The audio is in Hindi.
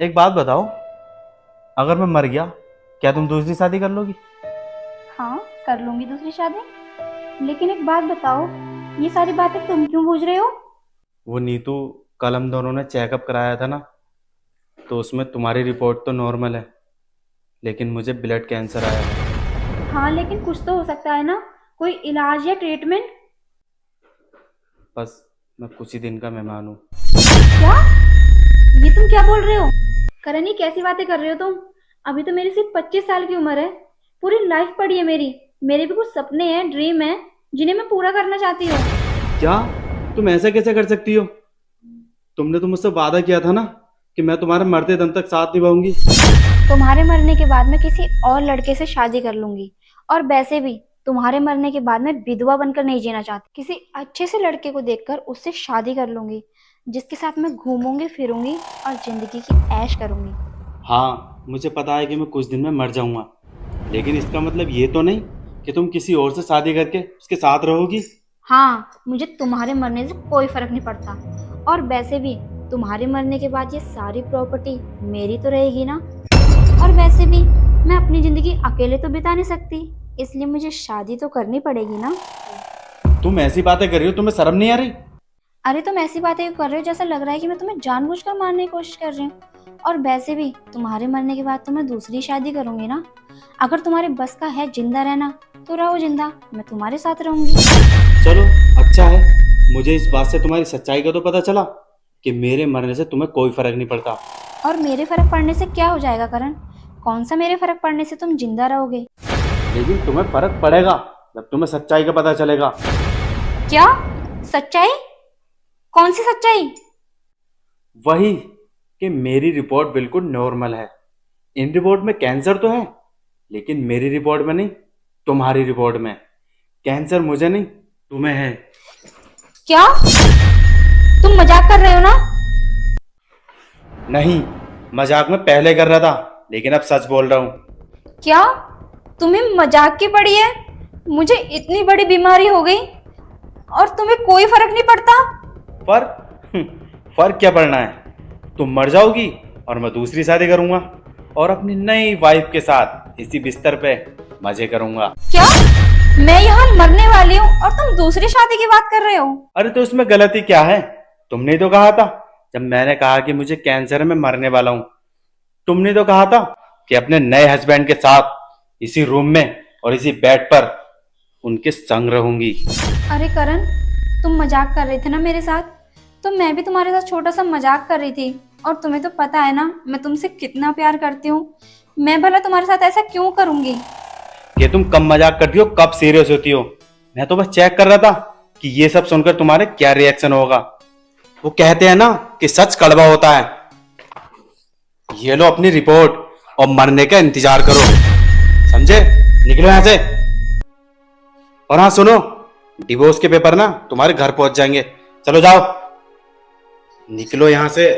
एक बात बताओ, अगर मैं मर गया क्या तुम दूसरी शादी कर लोगी? हाँ, कर लूंगी दूसरी शादी। लेकिन एक बात बताओ, ये सारी बातें तुम क्यों पूछ रहे हो? वो नीतू, कल हम दोनों ने चेकअप कराया था ना, तो उसमें तुम्हारी रिपोर्ट तो नॉर्मल है, लेकिन मुझे ब्लड कैंसर आया है। हाँ, लेकिन कुछ तो हो सकता है ना, कोई इलाज या ट्रीटमेंट। बस मैं कुछ ही दिन का मेहमान हूँ। क्या? ये तुम क्या बोल रहे हो? करण, ये कैसी बातें कर रहे हो तुम? अभी तो मेरी सिर्फ 25 साल की उम्र है। पूरी लाइफ पड़ी है मेरी। मेरे भी कुछ सपने हैं, ड्रीम है, जिन्हें मैं पूरा करना चाहती हूँ। क्या? तुम ऐसा कैसे कर सकती हो? तुमने तो मुझसे वादा किया था ना कि मैं तुम्हारे मरते दम तक साथ निभाऊंगी। तुम्हारे मरने के बाद मैं किसी और लड़के से शादी कर लूंगी। और वैसे भी तुम्हारे मरने के बाद मैं विधवा बनकर नहीं जीना चाहती। किसी अच्छे से लड़के को देखकर उससे शादी कर लूंगी, जिसके साथ मैं घूमूंगी फिरूंगी और जिंदगी की ऐश करूंगी। हाँ, मुझे पता है कि मैं कुछ दिन में मर जाऊंगा, लेकिन इसका मतलब ये तो नहीं कि तुम किसी और से शादी करके उसके साथ रहोगी। हाँ, मुझे तुम्हारे मरने से कोई फर्क नहीं पड़ता। और वैसे भी तुम्हारे मरने के बाद ये सारी प्रॉपर्टी मेरी तो रहेगी ना। और वैसे भी मैं अपनी जिंदगी अकेले तो बिता नहीं सकती, इसलिए मुझे शादी तो करनी पड़ेगी ना। तुम ऐसी बातें कर रही हो, तुम्हें शर्म नहीं आ रही? अरे, तुम ऐसी बातें क्यों कर रहे हो जैसा लग रहा है कि मैं तुम्हें जानबूझकर मारने की कोशिश कर रही हूँ। और वैसे भी तुम्हारे मरने के बाद तो मैं दूसरी शादी करूंगी ना। अगर तुम्हारे बस का है जिंदा रहना तो रहो जिंदा, मैं तुम्हारे साथ रहूंगी। चलो, अच्छा है, मुझे इस बात से तुम्हारी सच्चाई का तो पता चला कि मेरे मरने से तुम्हें कोई फर्क नहीं पड़ता। और मेरे फर्क पड़ने से क्या हो जाएगा करण? कौन सा मेरे फर्क पड़ने से तुम जिंदा रहोगे? लेकिन तुम्हें फर्क पड़ेगा जब तुम्हें सच्चाई का पता चलेगा। क्या? सच्चाई? कौन सी सच्चाई? वही कि मेरी रिपोर्ट बिल्कुल नॉर्मल है। इन रिपोर्ट में कैंसर तो है, लेकिन मेरी रिपोर्ट में नहीं, तुम्हारी रिपोर्ट में। कैंसर मुझे नहीं, तुम्हें है। क्या? तुम मजाक कर रहे हो ना? नहीं, मजाक में पहले कर रहा था, लेकिन अब सच बोल रहा हूँ। क्या? तुम्हें मजाक की पड़ी है? मुझे इतनी बड़ी बीमारी हो गई और तुम्हें कोई फर्क नहीं पड़ता? फर्क? फर्क क्या पड़ना है? तुम मर जाओगी और मैं दूसरी शादी करूंगा और अपनी नई वाइफ के साथ इसी बिस्तर पे मजे करूंगा। क्या? मैं यहाँ मरने वाली हूँ और तुम दूसरी शादी की बात कर रहे हो? अरे तो उसमें गलती क्या है? तुमने तो कहा था, जब मैंने कहा कि मुझे कैंसर है, मैं मरने वाला हूँ, तुमने तो कहा था कि अपने नए हस्बैंड के साथ इसी रूम में और इसी बेड पर उनके संग रहूंगी। अरे करण, तुम मजाक कर रहे थे ना मेरे साथ? तो मैं भी तुम्हारे साथ छोटा सा मजाक कर रही थी। और तुम्हें तो पता है ना मैं तुमसे कितना प्यार करती हूँ। मैं भला तुम्हारे साथ ऐसा क्यों करूंगी? कि तुम कब मजाक करती हो, कब सीरियस होती हो? मैं तो बस चेक कर रहा था कि ये सब सुनकर तुम्हारे क्या रिएक्शन होगा। वो कहते हैं ना कि सच कड़वा होता है। ये लो अपनी रिपोर्ट और मरने का इंतजार करो, समझे? निकलो यहां से। और हाँ सुनो, डिवोर्स के पेपर ना तुम्हारे घर पहुंच जाएंगे। चलो जाओ, निकलो यहां से।